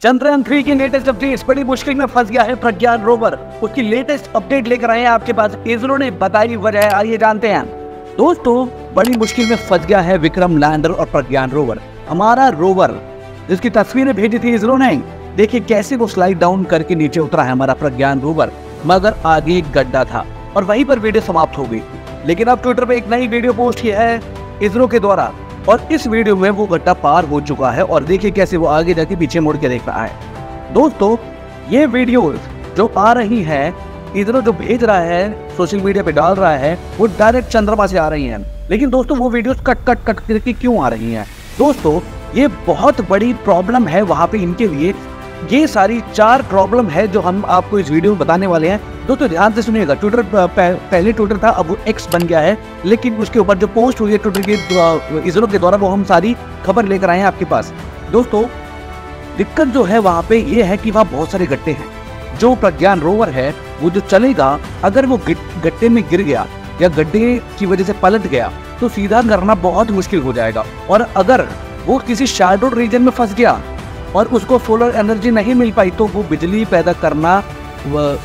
चंद्रयान 3 की latest updates. बड़ी मुश्किल में फंस गया है प्रज्ञान रोवर। उसकी लेटेस्ट अपडेट लेकर आए हैं आपके पास। इसरो ने बताई वजह, आइए जानते हैं। दोस्तों, बड़ी मुश्किल में फंस गया है विक्रम लैंडर और प्रज्ञान रोवर। हमारा रोवर जिसकी तस्वीरें भेजी थी इसरो ने, देखिए कैसे वो स्लाइड डाउन करके नीचे उतरा है हमारा प्रज्ञान रोवर, मगर आगे एक गड्ढा था और वहीं पर वीडियो समाप्त हो गई। लेकिन अब ट्विटर पे एक नई वीडियो पोस्ट की है इसरो के द्वारा और इस वीडियो में वो गड्ढा पार हो चुका है और देखिए कैसे वो आगे जाके पीछे मुड़ के देख रहा है। दोस्तों, ये वीडियो जो आ रही है, इसरो जो भेज रहा है, सोशल मीडिया पे डाल रहा है, वो डायरेक्ट चंद्रमा से आ रही हैं। लेकिन दोस्तों, वो वीडियोस कट करके क्यों आ रही हैं? दोस्तों, ये बहुत बड़ी प्रॉब्लम है वहाँ पे इनके लिए। ये सारी 4 प्रॉब्लम है जो हम आपको इस वीडियो में बताने वाले हैं। दोस्तों ध्यान से सुनिएगा। ट्विटर पहले ट्विटर था, अब वो एक्स बन गया है, लेकिन उसके ऊपर जो पोस्ट हुई है ट्विटर के इसरो के द्वारा, वो हम सारी खबर लेकर आए हैं आपके पास। दोस्तों, दिक्कत जो है वहाँ पे ये है कि वहाँ बहुत सारे गड्ढे हैं। जो प्रज्ञान रोवर है वो जो चलेगा, अगर वो गड्ढे में गिर गया या गड्ढे की वजह से पलट गया तो सीधा करना बहुत मुश्किल हो जाएगा। और अगर वो किसी शैडो रीजन में फंस गया और उसको सोलर एनर्जी नहीं मिल पाई तो वो बिजली पैदा करना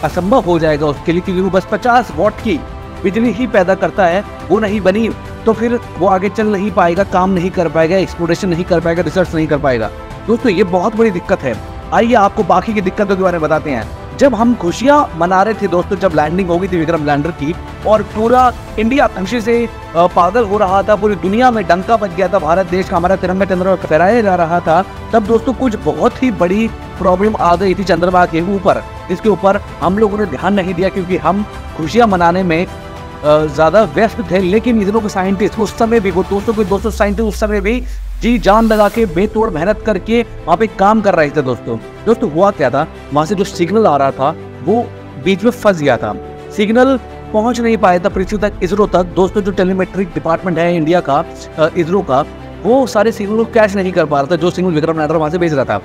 असंभव हो जाएगा उसके लिए, क्योंकि वो बस 50 वॉट की बिजली ही पैदा करता है। वो नहीं बनी तो फिर वो आगे चल नहीं पाएगा, काम नहीं कर पाएगा, एक्सप्लोरेशन नहीं कर पाएगा, रिसर्च नहीं कर पाएगा। दोस्तों, ये बहुत बड़ी दिक्कत है। आइए आपको बाकी की दिक्कतों के बारे में बताते हैं। जब हम खुशियां मना रहे थे दोस्तों, जब लैंडिंग हो गई थी विक्रम लैंडर की और पूरा इंडिया खुशी से पागल हो रहा था, पूरी दुनिया में डंका बज गया था, भारत देश का हमारा तिरंगा चंद्रमा फहराया जा रहा था, तब दोस्तों कुछ बहुत ही बड़ी प्रॉब्लम आ गई थी चंद्रमा के ऊपर, जिसके ऊपर हम लोगों ने ध्यान नहीं दिया क्योंकि हम खुशियां मनाने में ज़्यादा व्यस्त थे। लेकिन इसरो के साइंटिस्ट उस समय भी, वो 200 साइंटिस्ट उस समय भी जी जान लगा के बेतोड़ मेहनत करके वहाँ पे काम कर रहे थे। दोस्तों हुआ क्या था, वहाँ से जो सिग्नल आ रहा था वो बीच में फंस गया था। सिग्नल पहुँच नहीं पाया था पृथ्वी तक, इसरो तक। दोस्तों, जो टेलीमेट्रिक डिपार्टमेंट है इंडिया का, इसरो का, वो सारे सिग्नल को कैच नहीं कर पा रहा था जो सिग्नल विक्रम लैंडर वहाँ से भेज रहा था।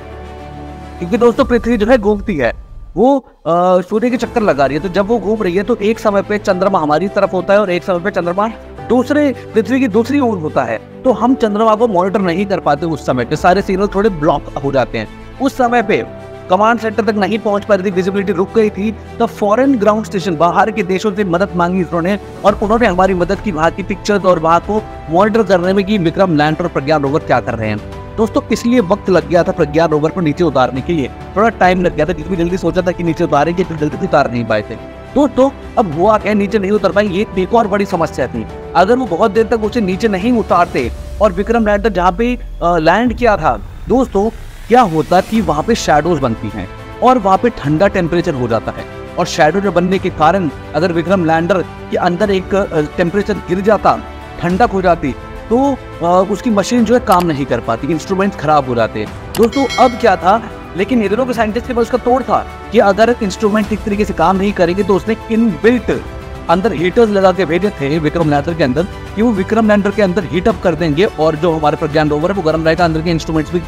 क्योंकि दोस्तों पृथ्वी जो है घूमती है, वो सूर्य के चक्कर लगा रही है, तो जब वो घूम रही है तो एक समय पे चंद्रमा हमारी तरफ होता है और एक समय पे चंद्रमा दूसरे पृथ्वी की दूसरी ओर होता है। तो हम चंद्रमा को मॉनिटर नहीं कर पाते उस समय पे, सारे सिग्नल थोड़े ब्लॉक हो जाते हैं। उस समय पे कमांड सेंटर तक नहीं पहुंच पा रही थी, विजिबिलिटी रुक गई थी। तो फॉरेन ग्राउंड स्टेशन, बाहर के देशों से मदद मांगी इसरो ने और उन्होंने हमारी मदद की, वहाँ की पिक्चर्स और वहाँ को मॉनिटर करने में कि विक्रम लैंडर और प्रज्ञान रोवर क्या कर रहे हैं। दोस्तों, इसलिए वक्त लग गया था प्रज्ञान रोवर को नीचे उतारने के लिए, थोड़ा टाइम लग गया था। जितनी जल्दी सोचा था कि नीचे उतारेंगे तो जल्दी उतार नहीं पाए थे। दोस्तों, अब हुआ क्या, नीचे नहीं उतर पाए, ये एक और बड़ी समस्या थी। अगर वो बहुत देर तक उसे नीचे नहीं उतारते और विक्रम लैंडर जहाँ पे लैंड किया था, दोस्तों क्या होता कि वहाँ पे शैडोज बनती हैं और वहाँ पे ठंडा टेम्परेचर हो जाता है। और शैडो बनने के कारण अगर विक्रम लैंडर के अंदर एक टेम्परेचर गिर जाता, ठंडक हो जाती, तो उसकी मशीन जो है काम नहीं कर पाती, इंस्ट्रूमेंट्स खराब हो जाते। दोस्तों, अब क्या था, लेकिन इसरो के साइंटिस्ट के पास उसका तोड़ था कि अगर इंस्ट्रूमेंट ठीक तरीके से काम नहीं करेंगे तो उसने इनबिल्ट अंदर हीटर्स लगा के भेजे थे विक्रम लैंडर के अंदर, कि वो विक्रम लैंडर के अंदर हीट अप कर देंगे और जो हमारे प्रज्ञान रोवर है वो गर्म रहेगा, अंदर के इंस्ट्रूमेंट्स भी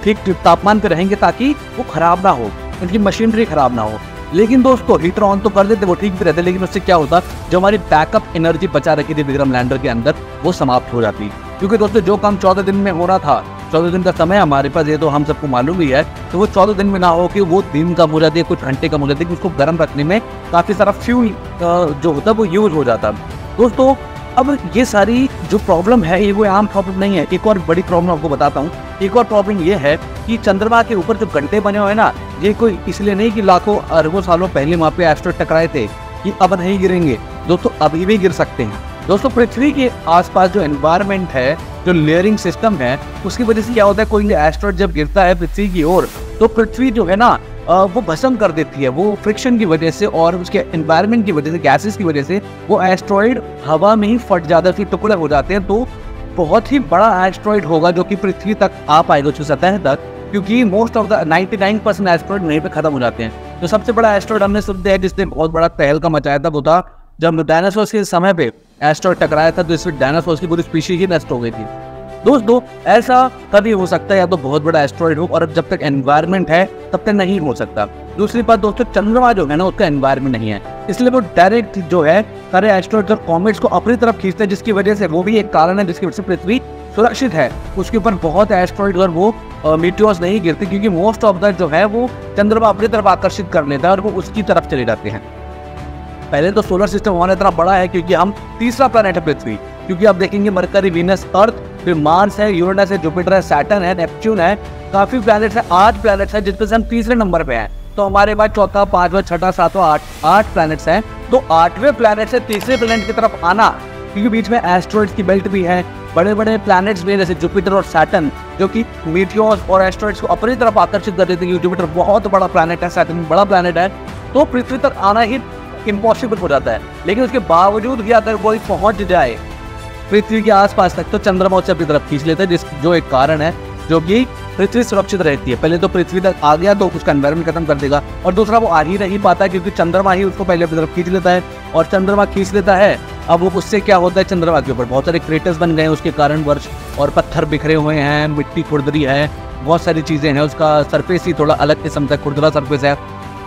ठीक तापमान पे रहेंगे ताकि वो खराब ना हो, उनकी मशीनरी खराब ना हो। लेकिन दोस्तों, हीटर ऑन तो कर देते, वो ठीक भी रहते, लेकिन उससे क्या होता, जो हमारी बैकअप एनर्जी बचा रखी थी विक्रम लैंडर के अंदर, वो समाप्त हो जाती। क्योंकि दोस्तों जो काम 14 दिन में हो रहा था, 14 दिन का समय हमारे पास, ये तो हम सबको मालूम ही है, तो वो 14 दिन में ना हो कि वो दिन कम हो जाती है, कुछ घंटे कम हो जाती है, उसको गर्म रखने में काफ़ी सारा फ्यूल जो होता है वो यूज हो जाता। दोस्तों, अब ये सारी जो प्रॉब्लम है ये कोई आम प्रॉब्लम नहीं है। एक और बड़ी प्रॉब्लम आपको बताता हूँ। एक और प्रॉब्लम ये है कि चंद्रमा के ऊपर जो गड्ढे बने हुए हैं ना, ये कोई इसलिए नहीं कि लाखों अरबों सालों पहले वहाँ पे एस्ट्रॉइड टकराए थे कि अब नहीं गिरेंगे। दोस्तों, अभी भी गिर सकते हैं। दोस्तों, पृथ्वी के आसपास जो एनवायरनमेंट है, जो लेयरिंग सिस्टम है, उसकी वजह से क्या होता है, कोई एस्ट्रॉइड जब गिरता है पृथ्वी की ओर, तो पृथ्वी जो है ना वो भस्म कर देती है। वो फ्रिक्शन की वजह से और उसके एनवायरनमेंट की वजह से, गैसेस की वजह से वो एस्ट्रॉइड हवा में ही फट जाता है, फिर टुकड़े हो जाते हैं। तो बहुत ही बड़ा एस्ट्रॉइड होगा जो कि पृथ्वी तक आ पाएगा, उसकी सतह तक, क्योंकि मोस्ट ऑफ द 99% एस्ट्रॉइड वहीं पे खत्म हो जाते हैं। तो सबसे बड़ा एस्ट्रॉइड हमने सुनते हैं जिसने बहुत बड़ा तहलका मचाया था, वो था जब डायनासोर्स के समय पे एस्ट्रॉइड टकराया था, तो इसमें डायनासोर्स की पूरी स्पीशीज ही नष्ट हो गई थी। दोस्तों, ऐसा कभी हो सकता है, या तो बहुत बड़ा एस्ट्रॉइड हो, और जब तक एनवायरनमेंट है तब तक नहीं हो सकता। दूसरी बात दोस्तों, चंद्रमा जो है ना उसका एनवायरनमेंट नहीं है, इसलिए वो डायरेक्ट जो है सारे एस्ट्रॉइड्स और कॉमेट्स को अपनी तरफ खींचते हैं, जिसकी वजह से वो भी एक कारण है जिसकी वजह से पृथ्वी सुरक्षित है, उसके ऊपर बहुत एस्ट्रॉइड और वो मीटियोर्स नहीं गिरते, क्योंकि मोस्ट ऑफ द जो है वो चंद्रमा अपनी तरफ आकर्षित कर लेता है और वो उसकी तरफ चले जाते हैं। पहले तो सोलर सिस्टम हमारा इतना बड़ा है क्योंकि हम तीसरा प्लैनेट है पृथ्वी, क्योंकि आप देखेंगे मरकरी, वीनस, अर्थ, फिर मार्स है, यूरेनस है, जुपिटर है, सैटर्न है, नेपच्यून है, काफी प्लैनेट्स है, 8 प्लैनेट्स है, जिसपे से हम तीसरे नंबर पे हैं। तो हमारे पास चौथा, पांचवा, छठा, सातवां, 8 प्लैनेट्स हैं। तो 8वें प्लैनेट से तीसरे प्लैनेट की तरफ आना, क्योंकि बीच में एस्ट्रॉइड्स की बेल्ट भी है, बड़े बड़े प्लैनेट्स भी हैं जैसे जुपिटर और सैटर्न, जो कि मीटियोर्स और एस्ट्रॉइड्स को अपनी तरफ आकर्षित कर देते हैं। जुपिटर बहुत बड़ा प्लैनेट है, सैटर्न बड़ा प्लैनेट है, तो पृथ्वी तक आना ही इम्पॉसिबल हो जाता है। लेकिन उसके बावजूद भी अगर कोई पहुंच जाए पृथ्वी के आसपास तक, तो चंद्रमा उसे अपनी तरफ खींच लेता है, जो एक कारण है जो कि पृथ्वी सुरक्षित रहती है। पहले तो पृथ्वी तक आ गया तो उसका एनवायरमेंट खत्म कर देगा, और दूसरा वो आ ही नहीं पाता है क्योंकि चंद्रमा ही उसको पहले अपनी तरफ खींच लेता है, और चंद्रमा खींच लेता है। अब वो उससे क्या होता है, चंद्रमा के ऊपर बहुत सारे क्रेटर्स बन गए हैं उसके कारण वर्ष, और पत्थर बिखरे हुए हैं, मिट्टी खुरदरी है, बहुत सारी चीज़ें हैं, उसका सरफेस ही थोड़ा अलग किस्म का खुरदरा सरफेस है।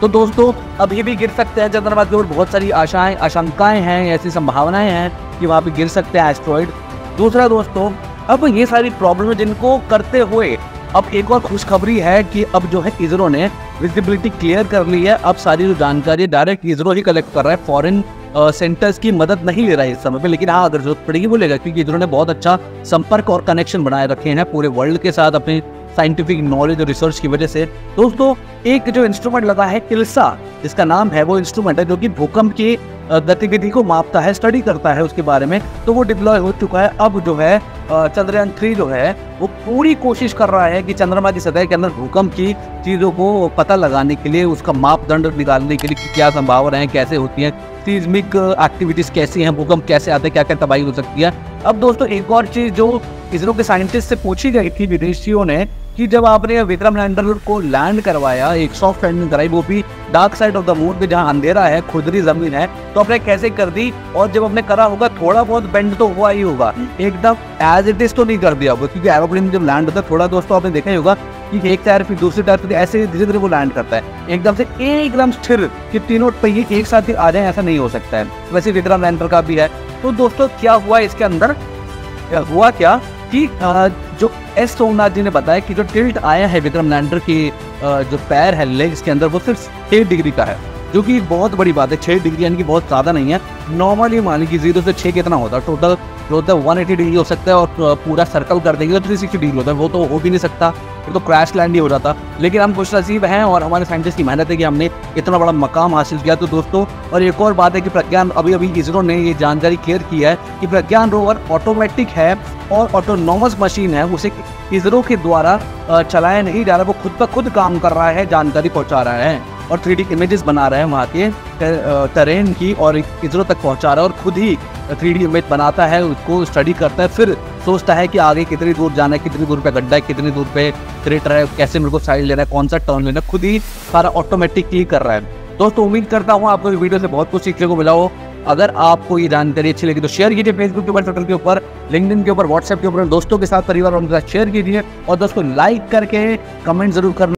तो दोस्तों अभी भी गिर सकते हैं चंद्रमा के ऊपर, बहुत सारी आशंकाएं हैं, ऐसी संभावनाएं हैं कि वहाँ पे गिर सकते हैं एस्ट्रॉइड। दूसरा दोस्तों, अब ये सारी प्रॉब्लम जिनको करते हुए अब एक और खुशखबरी है कि अब जो है इसरो ने विजिबिलिटी क्लियर कर ली है। अब सारी जो जानकारी डायरेक्ट इसरो ही कलेक्ट कर रहा है, फॉरेन सेंटर्स की मदद नहीं ले रहा है इस समय पे। लेकिन हाँ, अगर जरूरत पड़ेगी वो लेगा, क्योंकि इसरो ने बहुत अच्छा संपर्क और कनेक्शन बनाए रखे हैं पूरे वर्ल्ड के साथ अपने साइंटिफिक नॉलेज और रिसर्च की वजह से। दोस्तों एक जो इंस्ट्रूमेंट लगा है इल्सा, जिसका नाम है, वो इंस्ट्रूमेंट है जो कि भूकंप की गतिविधि को मापता है, स्टडी करता है उसके बारे में, तो वो डिप्लॉय हो चुका है। अब जो है चंद्रयान 3 जो है वो पूरी कोशिश कर रहा है कि चंद्रमा की सतह के अंदर भूकंप की चीज़ों को पता लगाने के लिए, उसका मापदंड निकालने के लिए कि क्या संभावनाएं कैसे होती हैं, सीस्मिक एक्टिविटीज़ कैसी हैं, भूकंप कैसे आते हैं, क्या क्या तबाही हो सकती है। अब दोस्तों एक और चीज़ जो इसरो के साइंटिस्ट से पूछी गई थी विदेशियों ने, कि जब आपने विक्रम लैंडर को लैंड करवाया, एक सॉफ्ट लैंडिंग कराई, वो भी dark side of the moon पे जहाँ अंधेरा है, खुरदरी जमीन है, तो आपने कैसे कर दी, और जब आपने करा होगा थोड़ा बहुत बेंड तो हुआ ही होगा, एकदम एज इट इज तो नहीं कर दिया होगा, क्योंकि एरोप्लेन जब लैंड होता है थोड़ा दोस्तों आपने देखा ही होगा कि एक टायर फिर दूसरी टायर फिर ऐसे धीरे धीरे वो लैंड करता है, एकदम से एकदम स्थिर कि तीनों पहिए एक साथ ही आ जाए, ऐसा नहीं हो सकता है। वैसे विक्रम लैंडर का भी है। तो दोस्तों क्या हुआ इसके अंदर, हुआ क्या कि जो एस सोमनाथ जी ने बताया कि जो टिल्ट आया है विक्रम लैंडर की जो पैर है, लेग्स के अंदर, वो सिर्फ 6 डिग्री का है, जो कि बहुत बड़ी बात है। 6 डिग्री यानी कि बहुत ज़्यादा नहीं है। नॉर्मली मान लीजिए 0 से 6 कितना होता है, टोटल जो होता है 180 डिग्री हो सकता है, और पूरा सर्कल कर देंगे तो 360 डिग्री होता है, वो तो हो भी नहीं सकता, फिर तो क्रैश लैंड ही हो जाता। लेकिन हम खुश नसीब हैं और हमारे साइंटिस्ट की मेहनत है कि हमने इतना बड़ा मकाम हासिल किया। तो दोस्तों और एक और बात है कि प्रज्ञान, अभी इसरो ने ये जानकारी क्लियर की है कि प्रज्ञान रोवर ऑटोमेटिक है और ऑटोनॉमस मशीन है, उसे इसरो के द्वारा चलाया नहीं जा रहा, वो खुद ब खुद काम कर रहा है, जानकारी पहुंचा रहा है और 3D इमेजेस बना रहा है वहाँ के टेरेन की, और इसरो तक पहुंचा रहा है, और खुद ही 3D इमेज बनाता है, उसको स्टडी करता है, फिर सोचता है कि आगे कितनी दूर जाना है, कितनी दूर पे गड्ढा है, कितनी दूर पे क्रेटर है, कैसे मेरे को साइड लेना है, कौन सा टर्न लेना है, खुद ही सारा ऑटोमेटिकली कर रहा है। दोस्तों उम्मीद करता हूँ आपको इस वीडियो से बहुत कुछ सीखने को मिला हो। अगर आपको ये जानकारी अच्छी लगी तो शेयर कीजिए, फेसबुक के ऊपर, ट्विटर के ऊपर, लिंक्डइन के ऊपर, व्हाट्सएप के ऊपर, दोस्तों के साथ, परिवार के साथ शेयर कीजिए, और दोस्तों लाइक करके कमेंट जरूर करना।